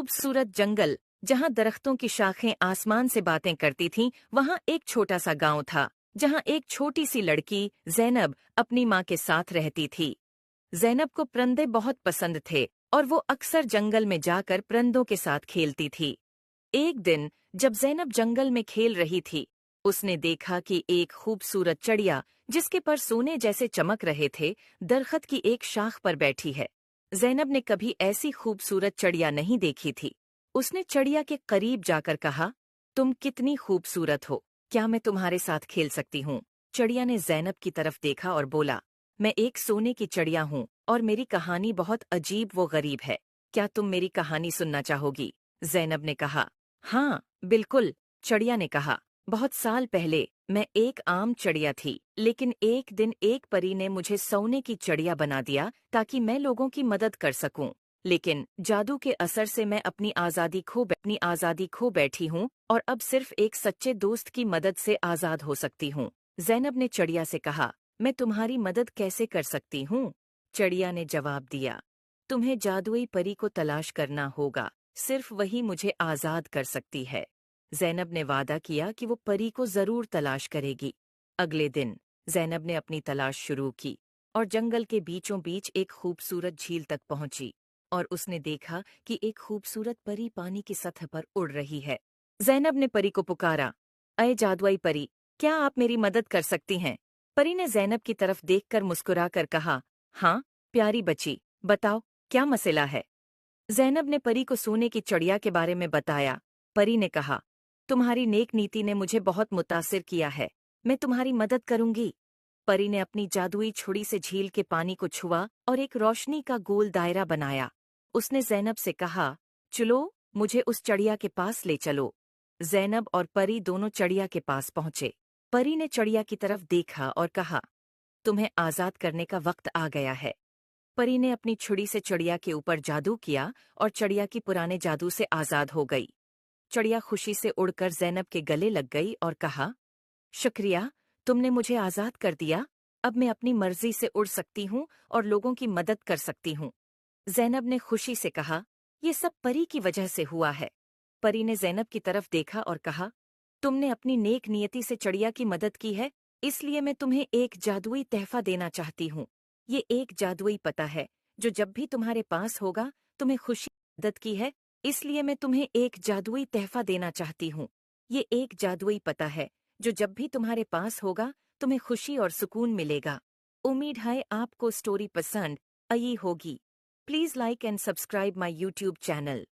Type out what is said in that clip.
खूबसूरत जंगल, जहाँ दरख्तों की शाखें आसमान से बातें करती थीं, वहाँ एक छोटा सा गांव था, जहाँ एक छोटी सी लड़की ज़ैनब अपनी माँ के साथ रहती थी। ज़ैनब को परिंदे बहुत पसंद थे और वो अक्सर जंगल में जाकर परिंदों के साथ खेलती थी। एक दिन जब ज़ैनब जंगल में खेल रही थी, उसने देखा कि एक खूबसूरत चिड़िया, जिसके पर सोने जैसे चमक रहे थे, दरख्त की एक शाख पर बैठी है। ज़ैनब ने कभी ऐसी खूबसूरत चिड़िया नहीं देखी थी। उसने चिड़िया के करीब जाकर कहा, तुम कितनी खूबसूरत हो, क्या मैं तुम्हारे साथ खेल सकती हूँ? चिड़िया ने ज़ैनब की तरफ देखा और बोला, मैं एक सोने की चिड़िया हूँ और मेरी कहानी बहुत अजीब व गरीब है। क्या तुम मेरी कहानी सुनना चाहोगी? ज़ैनब ने कहा। हाँ, बिल्कुल, चिड़िया ने कहा। बहुत साल पहले मैं एक आम चिड़िया थी, लेकिन एक दिन एक परी ने मुझे सोने की चिड़िया बना दिया ताकि मैं लोगों की मदद कर सकूं। लेकिन जादू के असर से मैं अपनी आज़ादी खो बैठी हूँ और अब सिर्फ एक सच्चे दोस्त की मदद से आज़ाद हो सकती हूँ। ज़ैनब ने चिड़िया से कहा, मैं तुम्हारी मदद कैसे कर सकती हूँ? चिड़िया ने जवाब दिया, तुम्हें जादुई परी को तलाश करना होगा, सिर्फ वही मुझे आज़ाद कर सकती है। ज़ैनब ने वादा किया कि वो परी को ज़रूर तलाश करेगी। अगले दिन ज़ैनब ने अपनी तलाश शुरू की और जंगल के बीचों बीच एक खूबसूरत झील तक पहुंची और उसने देखा कि एक खूबसूरत परी पानी की सतह पर उड़ रही है। ज़ैनब ने परी को पुकारा, अये जादुई परी, क्या आप मेरी मदद कर सकती हैं? परी ने ज़ैनब की तरफ देखकर मुस्कुराकर कहा, हाँ, प्यारी बच्ची, बताओ, क्या मसला है? ज़ैनब ने परी को सोने की चिड़िया के बारे में बताया। परी ने कहा, तुम्हारी नेक नीति ने मुझे बहुत मुतासिर किया है, मैं तुम्हारी मदद करूंगी। परी ने अपनी जादुई छुरी से झील के पानी को छुआ और एक रोशनी का गोल दायरा बनाया। उसने ज़ैनब से कहा, चलो, मुझे उस चिड़िया के पास ले चलो। ज़ैनब और परी दोनों चिड़िया के पास पहुंचे। परी ने चिड़िया की तरफ देखा और कहा, तुम्हें आज़ाद करने का वक्त आ गया है। परी ने अपनी छुरी से चिड़िया के ऊपर जादू किया और चिड़िया की पुराने जादू से आज़ाद हो गई। चिड़िया खुशी से उड़कर ज़ैनब के गले लग गई और कहा, शुक्रिया, तुमने मुझे आज़ाद कर दिया। अब मैं अपनी मर्जी से उड़ सकती हूँ और लोगों की मदद कर सकती हूँ। ज़ैनब ने खुशी से कहा, ये सब परी की वजह से हुआ है। परी ने ज़ैनब की तरफ देखा और कहा, तुमने अपनी नेक नियति से चिड़िया की मदद की है, इसलिए मैं तुम्हें एक जादुई तोहफा देना चाहती हूँ। ये एक जादुई पता है, जो जब भी तुम्हारे पास होगा, तुम्हें खुशी मदद की है, इसलिए मैं तुम्हें एक जादुई तोहफा देना चाहती हूँ। ये एक जादुई पता है, जो जब भी तुम्हारे पास होगा, तुम्हें खुशी और सुकून मिलेगा। उम्मीद है आपको स्टोरी पसंद आई होगी। Please like and subscribe my YouTube channel.